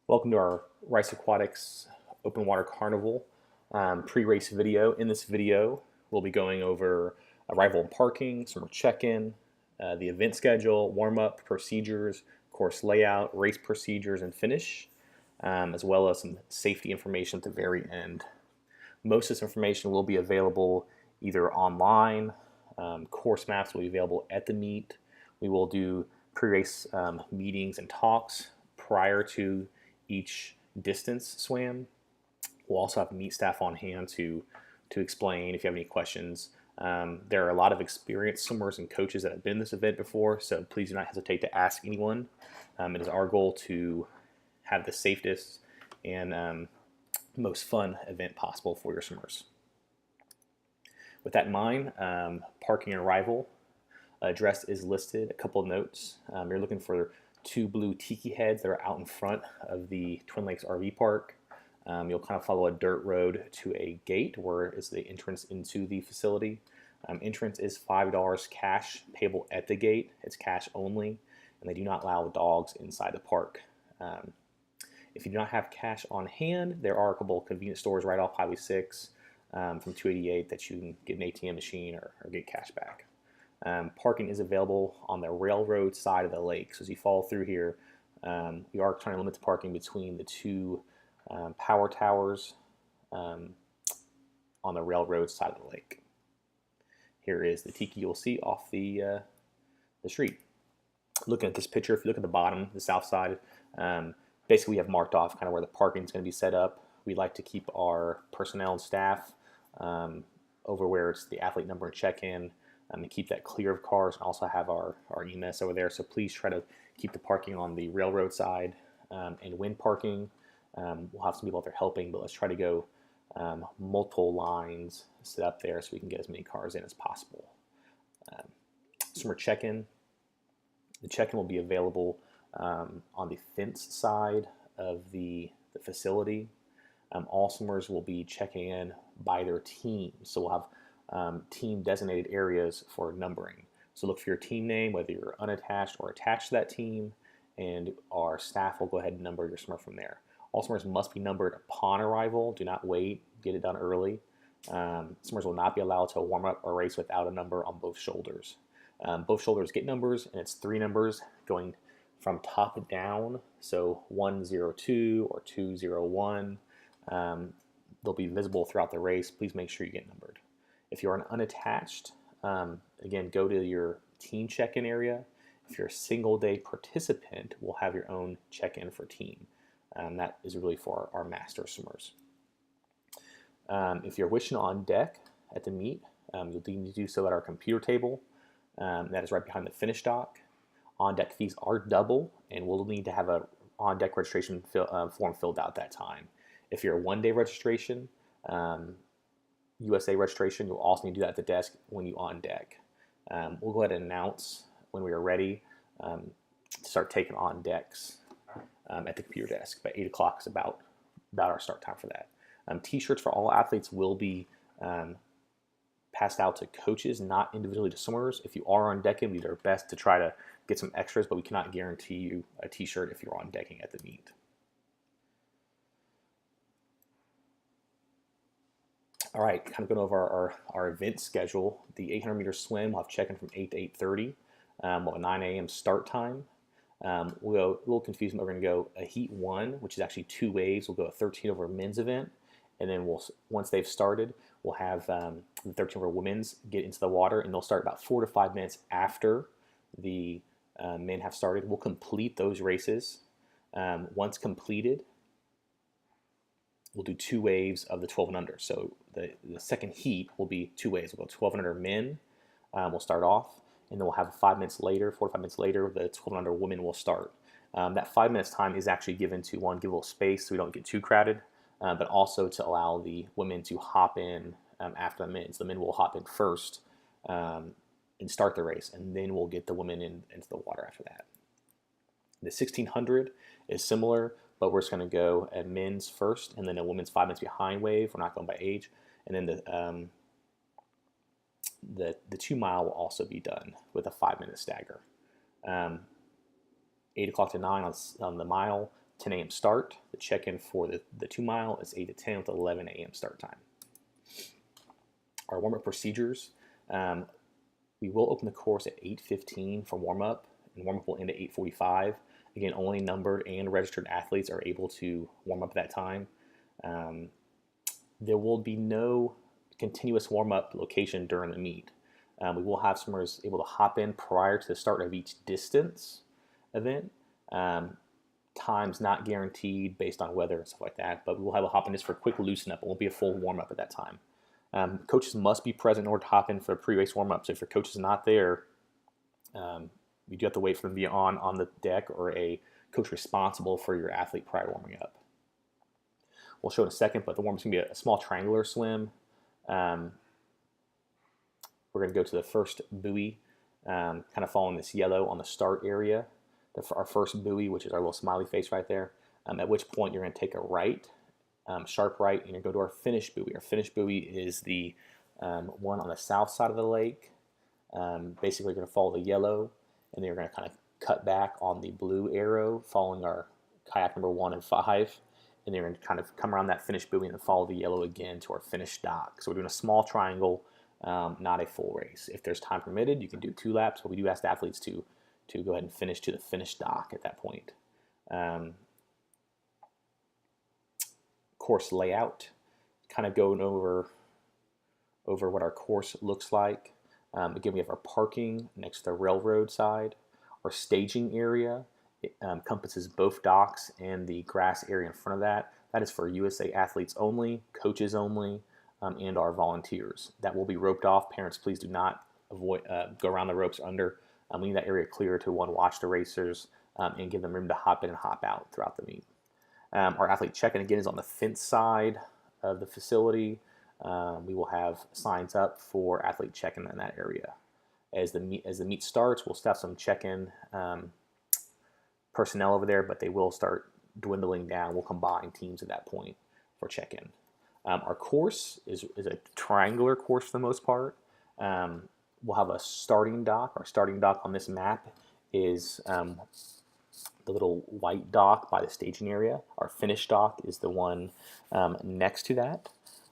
Welcome to our Rice Aquatics Open Water Carnival pre-race video. In this video, we'll be going over arrival and parking, summer check-in, the event schedule, warm-up, procedures, course layout, race procedures, and finish, as well as some safety information at the very end. Most of this information will be available either online, course maps will be available at the meet. We will do pre-race meetings and talks prior to each distance swam. We'll also have meet staff on hand to explain if you have any questions. There are a lot of experienced swimmers and coaches that have been in this event before, so please do not hesitate to ask anyone. It is our goal to have the safest and most fun event possible for your swimmers. With that in mind, parking and arrival address is listed. A couple of notes. You're looking for two blue tiki heads that are out in front of the Twin Lakes RV Park. You'll kind of follow a dirt road to a gate where is the entrance into the facility. Entrance is $5 cash payable at the gate. It's cash only, and they do not allow dogs inside the park. If you do not have cash on hand, there are a couple of convenience stores right off Highway 6 from 288 that you can get an ATM machine or get cash back. Parking is available on the railroad side of the lake. So as you follow through here, we are trying to limit the parking between the two power towers on the railroad side of the lake. Here is the tiki you'll see off the street. Looking at this picture, if you look at the bottom, the south side, basically we have marked off kind of where the parking is going to be set up. We like to keep our personnel and staff over where it's the athlete number and check-in. And keep that clear of cars, and also have our EMS over there. So please try to keep the parking on the railroad side. And when parking, we'll have some people out there helping, but let's try to go multiple lines set up there so we can get as many cars in as possible. Swimmer check-in. The check-in will be available on the fence side of the facility. All swimmers will be checking in by their team. So we'll have team designated areas for numbering. So look for your team name, whether you're unattached or attached to that team, and our staff will go ahead and number your swimmer from there. All swimmers must be numbered upon arrival. Do not wait. Get it done early. Swimmers will not be allowed to warm up or race without a number on both shoulders. Both shoulders get numbers, and it's 3 numbers going from top down. So 102 or 201. They'll be visible throughout the race. Please make sure you get numbered. If you're an unattached, again, go to your team check-in area. If you're a single-day participant, we'll have your own check-in for team. That is really for our master swimmers. If you're wishing on deck at the meet, you'll need to do so at our computer table. That is right behind the finish dock. On-deck fees are double, and we'll need to have a on-deck registration form filled out that time. If you're a one-day registration, USA registration, you'll also need to do that at the desk when you on deck. We'll go ahead and announce when we are ready to start taking on decks at the computer desk. But 8 o'clock is about our start time for that. T-shirts for all athletes will be passed out to coaches, not individually to swimmers. If you are on decking, we do our best to try to get some extras, but we cannot guarantee you a T-shirt if you're on decking at the meet. All right, kind of going over our event schedule. The 800-meter swim, we'll have check-in from 8 to 8:30. We'll have a 9 a.m. start time. We'll go a little confused, but we're going to go a heat 1, which is actually 2 waves. We'll go a 13 over men's event, and then once they've started, we'll have the 13 over women's get into the water, and they'll start about 4 to 5 minutes after the men have started. We'll complete those races. Once completed, we'll do 2 waves of the 12 and under. So the second heat will be 2 waves. We'll go 12 and under men. We'll start off, and then we'll have 5 minutes later, 4 to 5 minutes later, the 12 and under women will start. That 5 minutes time is actually given to, one, give a little space so we don't get too crowded, but also to allow the women to hop in after the men. So the men will hop in first and start the race, and then we'll get the women into the water after that. The 1600 is similar, but we're just going to go at men's first, and then a women's 5 minutes behind wave. We're not going by age, and then the 2 mile will also be done with a 5 minute stagger. 8 o'clock to 9 on the mile, 10 a.m. start. The check-in for the 2 mile is 8 to 10 with 11 a.m. start time. Our warm-up procedures, we will open the course at 8:15 for warm-up, and warm-up will end at 8:45. Again, only numbered and registered athletes are able to warm up at that time. There will be no continuous warm-up location during the meet. We will have swimmers able to hop in prior to the start of each distance event. Times not guaranteed based on weather and stuff like that, but we will have a hop in just for a quick loosen up. It won't be a full warm-up at that time. Coaches must be present in order to hop in for a pre-race warm-up. So if your coach is not there, you do have to wait for them to be on the deck, or a coach responsible for your athlete prior to warming up. We'll show in a second, but the warm-up is going to be a small triangular swim. We're going to go to the first buoy, kind of following this yellow on the start area. Our first buoy, which is our little smiley face right there, at which point you're going to take a right, sharp right, and you go to our finish buoy. Our finish buoy is the one on the south side of the lake. Basically, you're going to follow the yellow, and then you're going to kind of cut back on the blue arrow, following our kayak number 1 and 5, and then you're going to kind of come around that finish buoy and then follow the yellow again to our finish dock. So we're doing a small triangle, not a full race. If there's time permitted, you can do 2 laps, but we do ask the athletes to go ahead and finish to the finish dock at that point. Course layout, kind of going over what our course looks like. Again, we have our parking next to the railroad side. Our staging area encompasses both docks and the grass area in front of that. That is for USA athletes only, coaches only, and our volunteers. That will be roped off. Parents, please do not go around the ropes under. We need that area clear to watch the racers and give them room to hop in and hop out throughout the meet. Our athlete check-in, again, is on the fence side of the facility. We will have signs up for athlete check-in in that area. As the meet starts, we'll still have some check-in personnel over there, but they will start dwindling down. We'll combine teams at that point for check-in. Our course is a triangular course for the most part. We'll have a starting dock. Our starting dock on this map is the little white dock by the staging area. Our finish dock is the one next to that.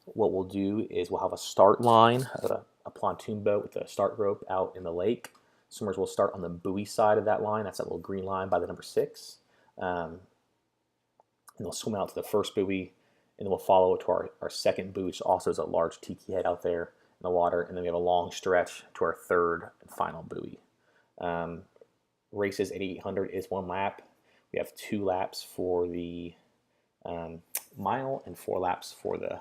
What we'll do is we'll have a start line, a pontoon boat with a start rope out in the lake. Swimmers will start on the buoy side of that line. That's that little green line by the number 6. And they'll swim out to the first buoy, and then we'll follow it to our second buoy, which also is a large tiki head out there in the water. And then we have a long stretch to our third and final buoy. Races at 800 is 1 lap. We have 2 laps for the mile and 4 laps for the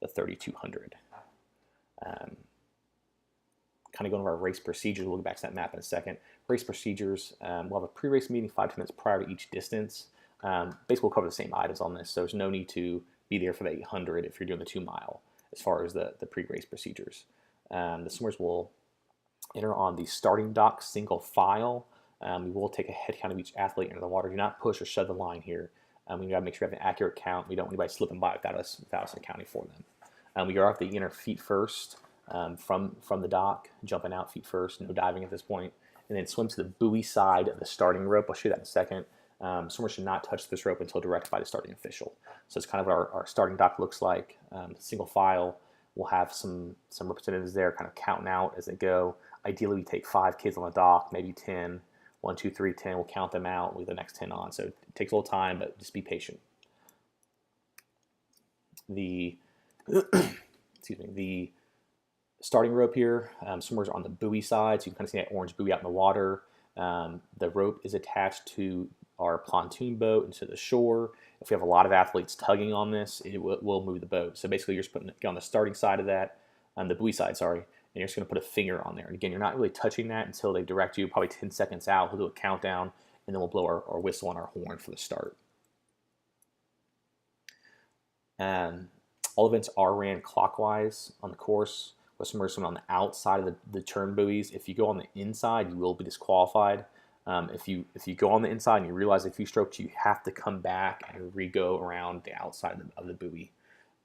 3200. Kind of going over our race procedures. We'll get back to that map in a second. Race procedures, we'll have a pre-race meeting 5 minutes prior to each distance. Basically, we'll cover the same items on this, so there's no need to be there for the 800 if you're doing the 2 mile as far as the pre-race procedures. The swimmers will enter on the starting dock single file. We will take a head count of each athlete into the water. Do not push or shove the line here. We got to make sure we have an accurate count. We don't want anybody slipping by without us accounting for them. We are off the inner feet first from the dock, jumping out feet first, no diving at this point, and then swim to the buoy side of the starting rope. I'll show you that in a second. Swimmers should not touch this rope until directed by the starting official. So it's kind of what our starting dock looks like. Single file. We'll have some representatives there kind of counting out as they go. Ideally, we take 5 kids on the dock, maybe 10. 1, 2, 3, 10. We'll count them out with the next 10 on. So it takes a little time, but just be patient. The the starting rope here, swimmers are on the buoy side, so you can kind of see that orange buoy out in the water. The rope is attached to our pontoon boat and to the shore. If we have a lot of athletes tugging on this, it will move the boat. So basically, you're just putting it on the starting side of that, the buoy side, sorry, and you're just going to put a finger on there. And again, you're not really touching that until they direct you, probably 10 seconds out. We'll do a countdown, and then we'll blow our whistle on our horn for the start. All events are ran clockwise on the course, with swimmers swimming on the outside of the turn buoys. If you go on the inside, you will be disqualified. If you go on the inside and you realize a few strokes, you have to come back and re-go around the outside of the buoy.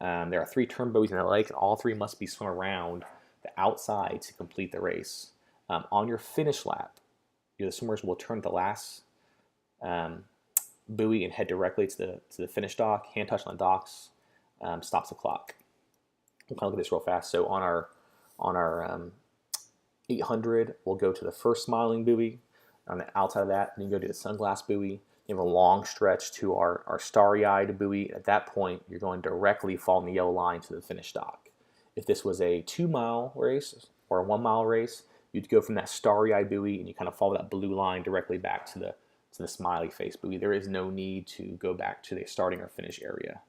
There are 3 turn buoys in the lake, and all 3 must be swum around the outside to complete the race. On your finish lap, the swimmers will turn the last buoy and head directly to the finish dock. Hand touch on the docks stops the clock. We'll kind of look at this real fast. So on our 800, we'll go to the first smiling buoy. On the outside of that, then you go to the sunglass buoy. You have a long stretch to our starry-eyed buoy. At that point, you're going directly following the yellow line to the finish dock. If this was a 2-mile race or a 1-mile race, you'd go from that starry-eyed buoy and you kind of follow that blue line directly back to the smiley face buoy. There is no need to go back to the starting or finish area.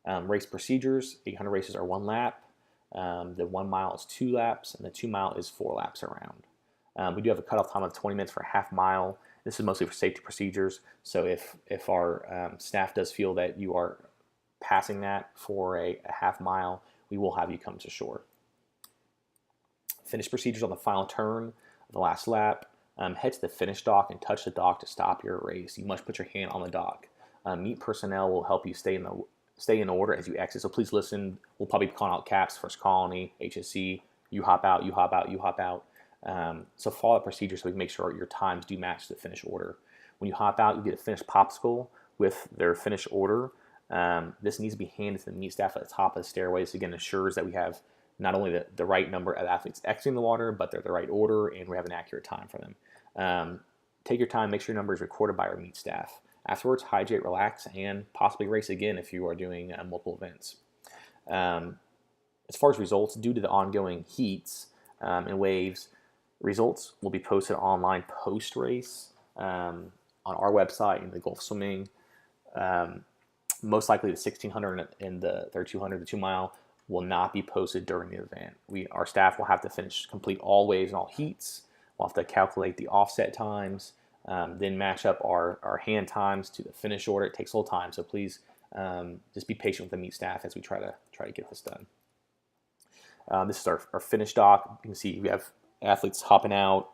Race procedures: 800 races are 1 lap. The 1 mile is 2 laps, and the 2 mile is 4 laps around. We do have a cutoff time of 20 minutes for a half mile. This is mostly for safety procedures. So if our staff does feel that you are passing that for a half mile, we will have you come to shore. Finish procedures on the final turn of the last lap. Head to the finish dock and touch the dock to stop your race. You must put your hand on the dock. Meet personnel will help you stay in order as you exit. So please listen. We'll probably be calling out caps, First Colony, HSC. You hop out, you hop out, you hop out. So follow the procedure so we can make sure your times do match the finish order. When you hop out, you get a finish popsicle with their finish order. This needs to be handed to the meet staff at the top of the stairway. This again ensures that we have not only the right number of athletes exiting the water, but they're the right order and we have an accurate time for them. Take your time, make sure your number is recorded by our meet staff. Afterwards, hydrate, relax, and possibly race again if you are doing multiple events. As far as results, due to the ongoing heats and waves, results will be posted online post-race on our website in the Gulf Swimming. Most likely the 1600 and the 3200, the 2 mile, will not be posted during the event. Our staff will have to complete all waves and all heats. We'll have to calculate the offset times, then match up our hand times to the finish order. It takes a little time, so please just be patient with the meet staff as we try to get this done. This is our finish dock. You can see we have athletes hopping out,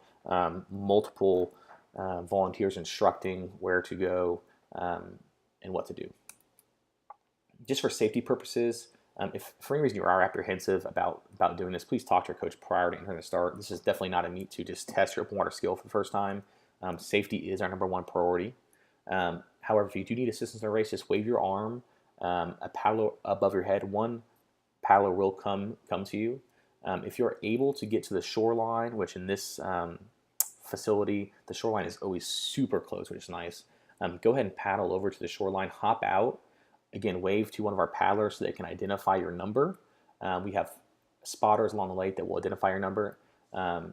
multiple volunteers instructing where to go and what to do. Just for safety purposes, if for any reason you are apprehensive about doing this, please talk to your coach prior to entering the start. This is definitely not a meet to just test your open water skill for the first time. Safety is our #1 priority. However, if you do need assistance in a race, just wave your arm, a paddler above your head. One paddler will come to you. If you're able to get to the shoreline, which in this facility, the shoreline is always super close, which is nice. Go ahead and paddle over to the shoreline, hop out. Again, wave to one of our paddlers so they can identify your number. We have spotters along the lake that will identify your number.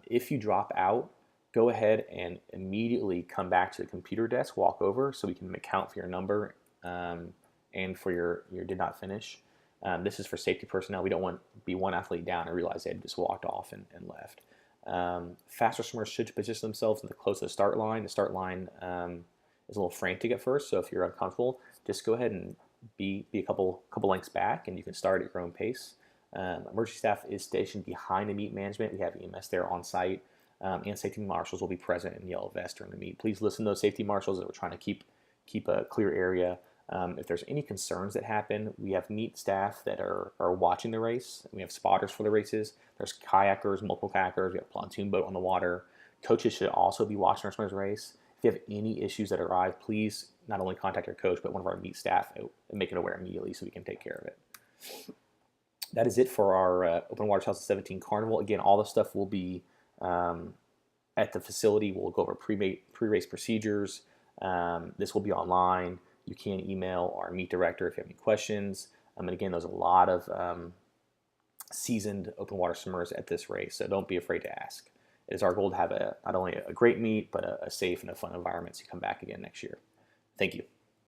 If you drop out, go ahead and immediately come back to the computer desk, walk over so we can account for your number and for your did not finish. This is for safety personnel. We don't want to be one athlete down and realize they had just walked off and left. Faster swimmers should position themselves in the close to the start line. The start line is a little frantic at first, so if you're uncomfortable, just go ahead and be a couple lengths back, and you can start at your own pace. Emergency staff is stationed behind the meet management. We have EMS there on site, and safety marshals will be present in yellow vest during the meet. Please listen to those safety marshals that we're trying to keep a clear area. If there's any concerns that happen, we have meet staff that are watching the race. We have spotters for the races. There's kayakers, multiple kayakers. We have a pontoon boat on the water. Coaches should also be watching our swimmers race. If you have any issues that arise, please not only contact your coach, but one of our meet staff and make it aware immediately so we can take care of it. That is it for our Open Water 2017 Carnival. Again, all the stuff will be at the facility. We'll go over pre-race procedures. This will be online. You can email our meet director if you have any questions. And again, there's a lot of seasoned open water swimmers at this race, so don't be afraid to ask. It is our goal to have not only a great meet, but a safe and a fun environment so you come back again next year. Thank you.